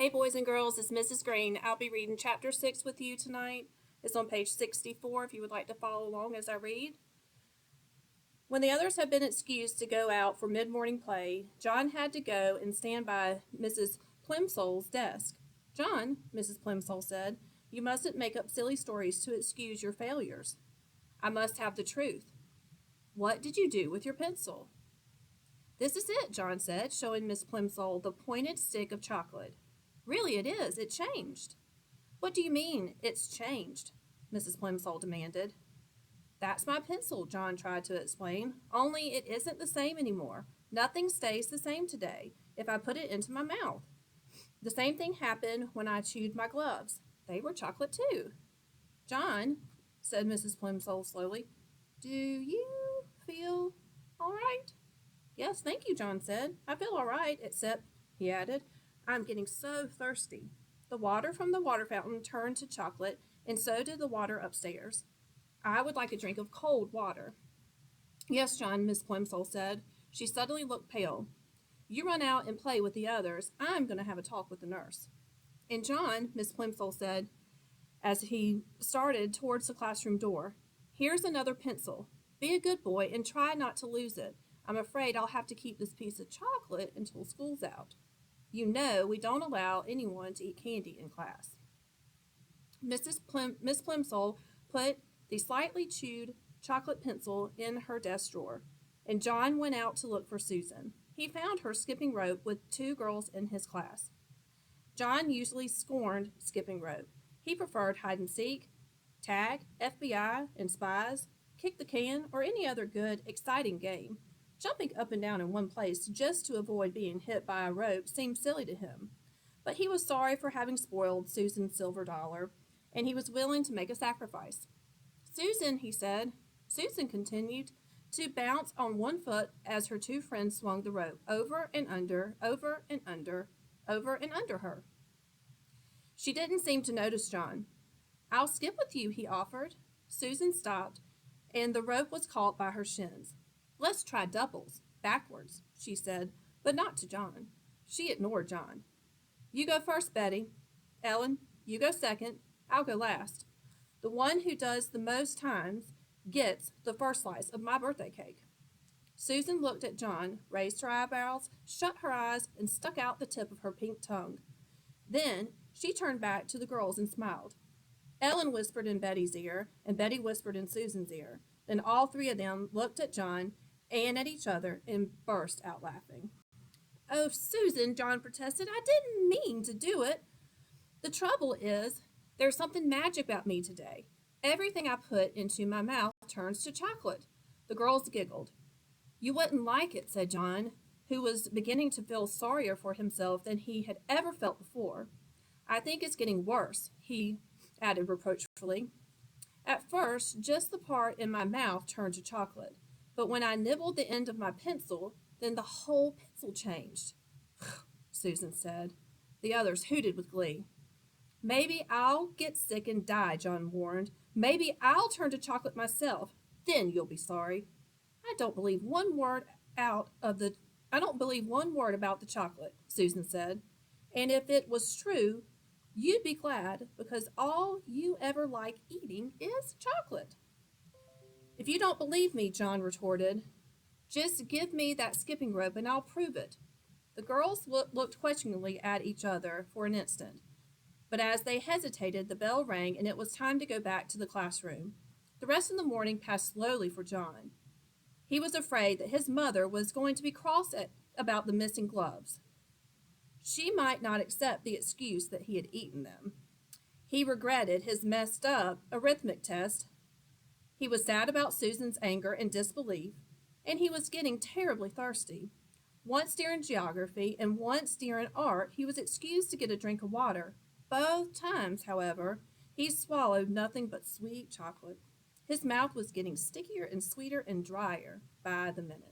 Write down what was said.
Hey boys and girls, it's Mrs. Greene. I'll be reading chapter 6 with you tonight. It's on page 64 if you would like to follow along as I read. When the others had been excused to go out for mid-morning play, John had to go and stand by Mrs. Plimsoll's desk. "John," Mrs. Plimsoll said, "you mustn't make up silly stories to excuse your failures." "I must have the truth." "What did you do with your pencil?" "This is it," John said, showing Miss Plimsoll the pointed stick of chocolate. "Really it is. It changed." "What do you mean, it's changed?" Mrs. Plimsoll demanded. "That's my pencil," John tried to explain, "only it isn't the same anymore. Nothing stays the same today if I put it into my mouth. The same thing happened when I chewed my gloves. They were chocolate too." "John," said Mrs. Plimsoll slowly, "do you feel all right?" "Yes, thank you," John said. "I feel all right, except," he added, "I'm getting so thirsty." The water from the water fountain turned to chocolate, and so did the water upstairs. "I would like a drink of cold water." "Yes, John," Miss Plimsoll said. She suddenly looked pale. "You run out and play with the others. I'm going to have a talk with the nurse." "And John," Miss Plimsoll said, as he started towards the classroom door, "here's another pencil. Be a good boy and try not to lose it. I'm afraid I'll have to keep this piece of chocolate until school's out. You know we don't allow anyone to eat candy in class." Miss Plimsoll put the slightly chewed chocolate pencil in her desk drawer, and John went out to look for Susan. He found her skipping rope with 2 girls in his class. John usually scorned skipping rope. He preferred hide and seek, tag, FBI, and spies, kick the can, or any other good, exciting game. Jumping up and down in one place just to avoid being hit by a rope seemed silly to him. But he was sorry for having spoiled Susan's silver dollar, and he was willing to make a sacrifice. "Susan," he said. Susan continued to bounce on one foot as her 2 friends swung the rope over and under, over and under, over and under her. She didn't seem to notice John. "I'll skip with you," he offered. Susan stopped, and the rope was caught by her shins. "Let's try doubles, backwards," she said, but not to John. She ignored John. "You go first, Betty. Ellen, you go second. I'll go last. The one who does the most times gets the first slice of my birthday cake." Susan looked at John, raised her eyebrows, shut her eyes, and stuck out the tip of her pink tongue. Then she turned back to the girls and smiled. Ellen whispered in Betty's ear, and Betty whispered in Susan's ear. Then all 3 of them looked at John and at each other and burst out laughing. "Oh, Susan," John protested, "I didn't mean to do it. The trouble is, there's something magic about me today. Everything I put into my mouth turns to chocolate." The girls giggled. "You wouldn't like it," said John, who was beginning to feel sorrier for himself than he had ever felt before. "I think it's getting worse," he added reproachfully. "At first, just the part in my mouth turned to chocolate, but when I nibbled the end of my pencil, then the whole pencil changed." Susan said. The others hooted with glee. "Maybe I'll get sick and die," John warned. "Maybe I'll turn to chocolate myself. Then you'll be sorry." I don't believe one word about the chocolate," Susan said. "And if it was true, you'd be glad, because all you ever like eating is chocolate." "If you don't believe me," John retorted, "just give me that skipping rope and I'll prove it." The girls looked questioningly at each other for an instant, but as they hesitated, the bell rang and it was time to go back to the classroom. The rest of the morning passed slowly for John. He was afraid that his mother was going to be cross about the missing gloves. She might not accept the excuse that he had eaten them. He regretted his messed up arithmetic test. He was sad about Susan's anger and disbelief, and he was getting terribly thirsty. Once during geography and once during art, he was excused to get a drink of water. Both times, however, he swallowed nothing but sweet chocolate. His mouth was getting stickier and sweeter and drier by the minute.